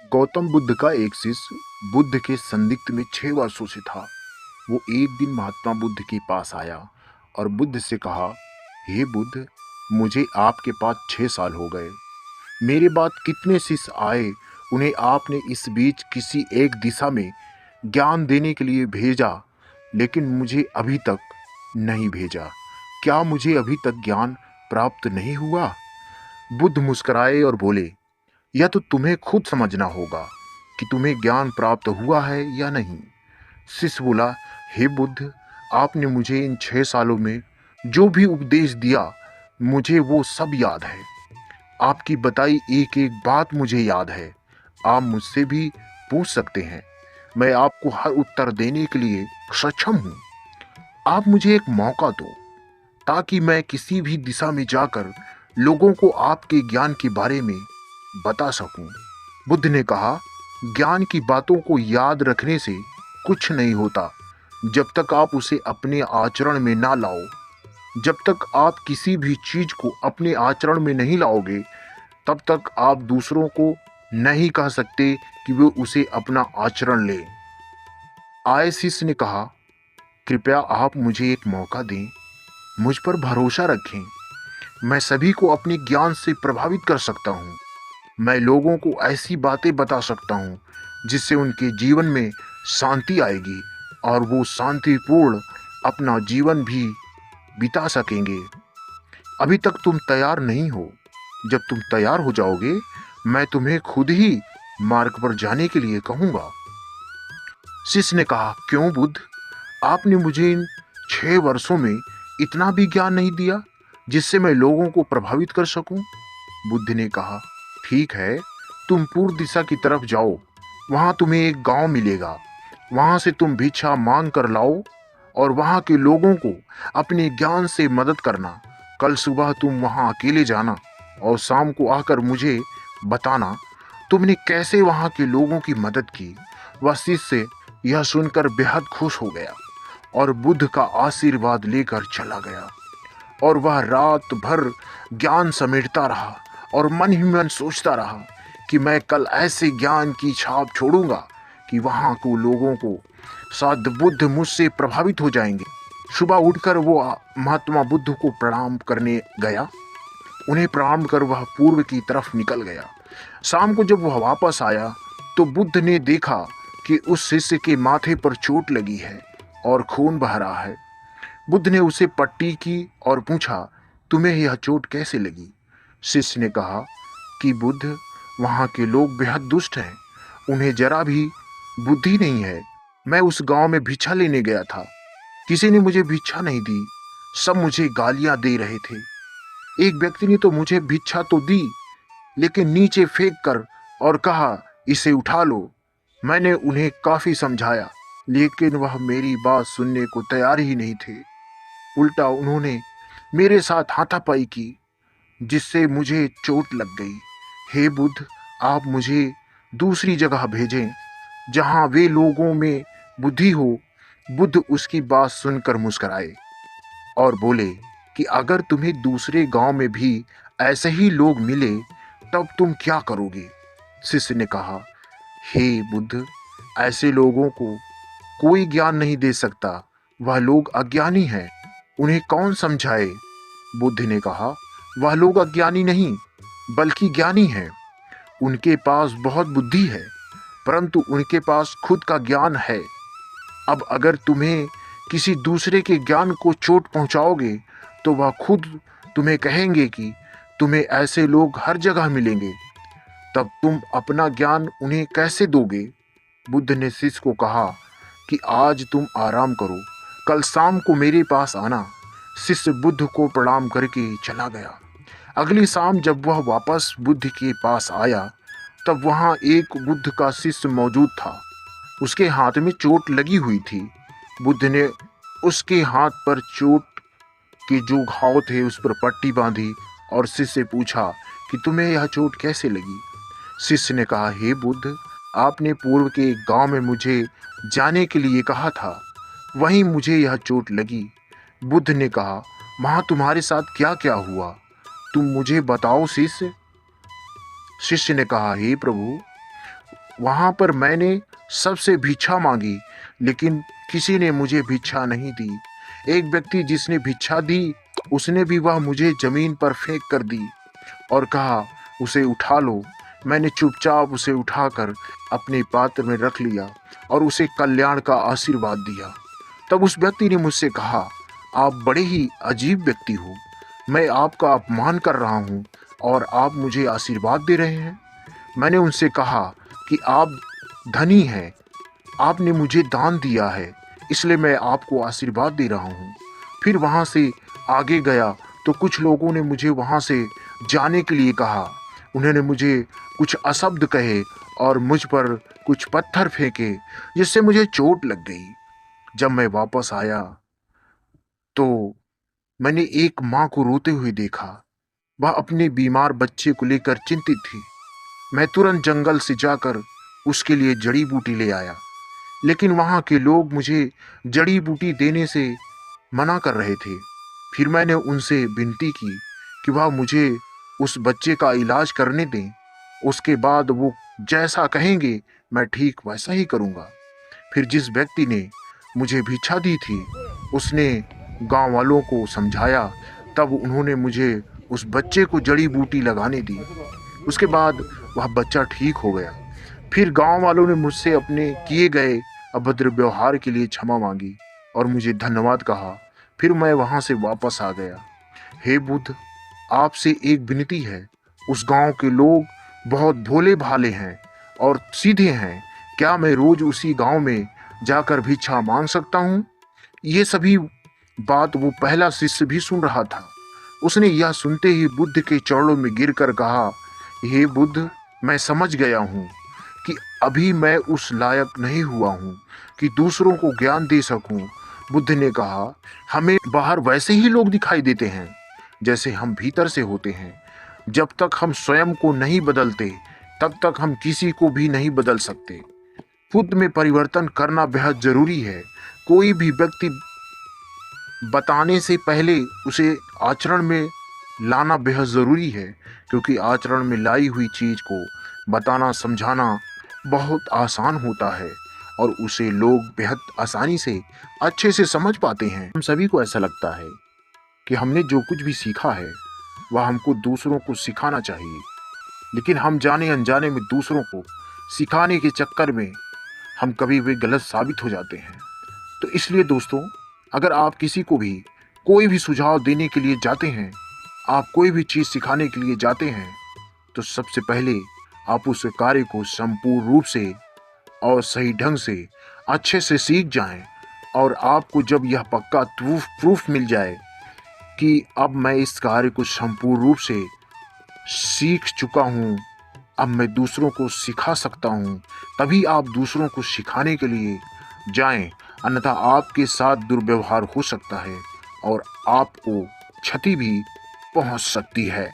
गौतम बुद्ध का एक शिष्य बुद्ध के संदिग्ध में 6 वर्षों से था। वो एक दिन महात्मा बुद्ध के पास आया और बुद्ध से कहा, हे बुद्ध, मुझे आपके पास 6 साल हो गए। मेरे बाद कितने शिष्य आए, उन्हें आपने इस बीच किसी एक दिशा में ज्ञान देने के लिए भेजा, लेकिन मुझे अभी तक नहीं भेजा। क्या मुझे अभी तक ज्ञान प्राप्त नहीं हुआ? बुद्ध मुस्कुराए और बोले, यह तो तुम्हें खुद समझना होगा कि तुम्हें ज्ञान प्राप्त हुआ है या नहीं। शिष्य बोला, हे बुद्ध, आपने मुझे इन 6 सालों में जो भी उपदेश दिया, मुझे वो सब याद है। आपकी बताई एक एक बात मुझे याद है। आप मुझसे भी पूछ सकते हैं, मैं आपको हर उत्तर देने के लिए सक्षम हूँ। आप मुझे एक मौका दो ताकि मैं किसी भी दिशा में जाकर लोगों को आपके ज्ञान के बारे में बता सकूं। बुद्ध ने कहा, ज्ञान की बातों को याद रखने से कुछ नहीं होता जब तक आप उसे अपने आचरण में ना लाओ। जब तक आप किसी भी चीज को अपने आचरण में नहीं लाओगे, तब तक आप दूसरों को नहीं कह सकते कि वे उसे अपना आचरण लें। आय शिष्य ने कहा, कृपया आप मुझे एक मौका दें, मुझ पर भरोसा रखें। मैं सभी को अपने ज्ञान से प्रभावित कर सकता हूँ। मैं लोगों को ऐसी बातें बता सकता हूँ जिससे उनके जीवन में शांति आएगी और वो शांतिपूर्ण अपना जीवन भी बिता सकेंगे। अभी तक तुम तैयार नहीं हो। जब तुम तैयार हो जाओगे, मैं तुम्हें खुद ही मार्ग पर जाने के लिए कहूँगा। शिष्य ने कहा, क्यों बुद्ध? आपने मुझे इन 6 वर्षों में इतना भी ज्ञान नहीं दिया जिससे मैं लोगों को प्रभावित कर सकूं? बुद्ध ने कहा, ठीक है, तुम पूर्व दिशा की तरफ जाओ। वहां तुम्हें एक गांव मिलेगा। वहां से तुम भिक्षा मांग कर लाओ और वहां के लोगों को अपने ज्ञान से मदद करना। कल सुबह तुम वहां अकेले जाना और शाम को आकर मुझे बताना तुमने कैसे वहां के लोगों की मदद की। वह शिष्य यह सुनकर बेहद खुश हो गया और बुद्ध का आशीर्वाद लेकर चला गया। और वह रात भर ज्ञान समेटता रहा और मन ही मन सोचता रहा कि मैं कल ऐसे ज्ञान की छाप छोड़ूंगा कि वहां को लोगों को शायद बुद्ध मुझसे प्रभावित हो जाएंगे। सुबह उठकर वो महात्मा बुद्ध को प्रणाम करने गया। उन्हें प्रणाम कर वह पूर्व की तरफ निकल गया। शाम को जब वह वापस आया तो बुद्ध ने देखा कि उस शिष्य के माथे पर चोट लगी है और खून बह रहा है। बुद्ध ने उसे पट्टी की और पूछा, तुम्हें यह चोट कैसे लगी? शिष्य ने कहा कि बुद्ध, वहाँ के लोग बेहद दुष्ट हैं। उन्हें जरा भी बुद्धि नहीं है। मैं उस गांव में भिक्षा लेने गया था। किसी ने मुझे भिक्षा नहीं दी। सब मुझे गालियां दे रहे थे। एक व्यक्ति ने तो मुझे भिक्षा तो दी, लेकिन नीचे फेंक कर और कहा, इसे उठा लो। मैंने उन्हें काफी समझाया, लेकिन वह मेरी बात सुनने को तैयार ही नहीं थे। उल्टा उन्होंने मेरे साथ हाथापाई की, जिससे मुझे चोट लग गई। हे बुद्ध, आप मुझे दूसरी जगह भेजें जहां वे लोगों में बुद्धि हो। बुद्ध उसकी बात सुनकर मुस्कुराए और बोले कि अगर तुम्हें दूसरे गांव में भी ऐसे ही लोग मिले, तब तुम क्या करोगे? शिष्य ने कहा, हे बुद्ध, ऐसे लोगों को कोई ज्ञान नहीं दे सकता। वह लोग अज्ञानी हैं, उन्हें कौन समझाए? बुद्ध ने कहा, वह लोग अज्ञानी नहीं बल्कि ज्ञानी हैं। उनके पास बहुत बुद्धि है, परंतु उनके पास खुद का ज्ञान है। अब अगर तुम्हें किसी दूसरे के ज्ञान को चोट पहुंचाओगे, तो वह खुद तुम्हें कहेंगे कि तुम्हें ऐसे लोग हर जगह मिलेंगे। तब तुम अपना ज्ञान उन्हें कैसे दोगे? बुद्ध ने शिष्य को कहा कि आज तुम आराम करो, कल शाम को मेरे पास आना। शिष्य बुद्ध को प्रणाम करके चला गया। अगली शाम जब वह वापस बुद्ध के पास आया, तब वहां एक बुद्ध का शिष्य मौजूद था। उसके हाथ में चोट लगी हुई थी। बुद्ध ने उसके हाथ पर चोट के जो घाव थे उस पर पट्टी बांधी और शिष्य से पूछा कि तुम्हें यह चोट कैसे लगी? शिष्य ने कहा, हे बुद्ध, आपने पूर्व के एक गांव में मुझे जाने के लिए कहा था, वहीं मुझे यह चोट लगी। बुद्ध ने कहा, वहां तुम्हारे साथ क्या क्या हुआ? तुम मुझे बताओ शिष्य। शिष्य ने कहा, हे प्रभु, वहाँ पर मैंने सबसे भिक्षा मांगी, लेकिन किसी ने मुझे भिक्षा नहीं दी। एक व्यक्ति जिसने भिक्षा दी, उसने भी वह मुझे जमीन पर फेंक कर दी और कहा, उसे उठा लो। मैंने चुपचाप उसे उठाकर अपने पात्र में रख लिया और उसे कल्याण का आशीर्वाद दिया। तब उस व्यक्ति ने मुझसे कहा, आप बड़े ही अजीब व्यक्ति हो। मैं आपका अपमान कर रहा हूँ और आप मुझे आशीर्वाद दे रहे हैं। मैंने उनसे कहा कि आप धनी हैं, आपने मुझे दान दिया है, इसलिए मैं आपको आशीर्वाद दे रहा हूँ। फिर वहाँ से आगे गया तो कुछ लोगों ने मुझे वहाँ से जाने के लिए कहा। उन्होंने मुझे कुछ अशब्द कहे और मुझ पर कुछ पत्थर फेंके, जिससे मुझे चोट लग गई। जब मैं वापस आया तो मैंने एक माँ को रोते हुए देखा। वह अपने बीमार बच्चे को लेकर चिंतित थी। मैं तुरंत जंगल से जाकर उसके लिए जड़ी बूटी ले आया, लेकिन वहाँ के लोग मुझे जड़ी बूटी देने से मना कर रहे थे। फिर मैंने उनसे विनती की कि वह मुझे उस बच्चे का इलाज करने दें। उसके बाद वो जैसा कहेंगे मैं ठीक वैसा ही करूँगा। फिर जिस व्यक्ति ने मुझे भिक्षा दी थी, उसने गांव वालों को समझाया। तब उन्होंने मुझे उस बच्चे को जड़ी बूटी लगाने दी। उसके बाद वह बच्चा ठीक हो गया। फिर गांव वालों ने मुझसे अपने किए गए अभद्र व्यवहार के लिए क्षमा मांगी और मुझे धन्यवाद कहा। फिर मैं वहां से वापस आ गया। हे बुद्ध, आपसे एक विनती है। उस गांव के लोग बहुत भोले भाले हैं और सीधे हैं। क्या मैं रोज उसी गांव में जाकर भिक्षा मांग सकता हूँ? ये सभी बात वो पहला शिष्य भी सुन रहा था। उसने यह सुनते ही बुद्ध के चरणों में गिरकर कहा, हे बुद्ध, मैं समझ गया हूँ कि अभी मैं उस लायक नहीं हुआ हूँ कि दूसरों को ज्ञान दे सकूं। बुद्ध ने कहा, हमें बाहर वैसे ही लोग दिखाई देते हैं जैसे हम भीतर से होते हैं। जब तक हम स्वयं को नहीं बदलते, तब तक हम किसी को भी नहीं बदल सकते। खुद में परिवर्तन करना बेहद जरूरी है। कोई भी व्यक्ति बताने से पहले उसे आचरण में लाना बेहद ज़रूरी है, क्योंकि आचरण में लाई हुई चीज़ को बताना समझाना बहुत आसान होता है और उसे लोग बेहद आसानी से अच्छे से समझ पाते हैं। हम सभी को ऐसा लगता है कि हमने जो कुछ भी सीखा है वह हमको दूसरों को सिखाना चाहिए, लेकिन हम जाने अनजाने में दूसरों को सिखाने के चक्कर में हम कभी भी गलत साबित हो जाते हैं। तो इसलिए दोस्तों, अगर आप किसी को भी कोई भी सुझाव देने के लिए जाते हैं, आप कोई भी चीज़ सिखाने के लिए जाते हैं, तो सबसे पहले आप उस कार्य को संपूर्ण रूप से और सही ढंग से अच्छे से सीख जाएं। और आपको जब यह पक्का प्रूफ मिल जाए कि अब मैं इस कार्य को संपूर्ण रूप से सीख चुका हूँ, अब मैं दूसरों को सिखा सकता हूँ, तभी आप दूसरों को सिखाने के लिए जाएं। अन्यथा आपके साथ दुर्व्यवहार हो सकता है और आपको क्षति भी पहुंच सकती है।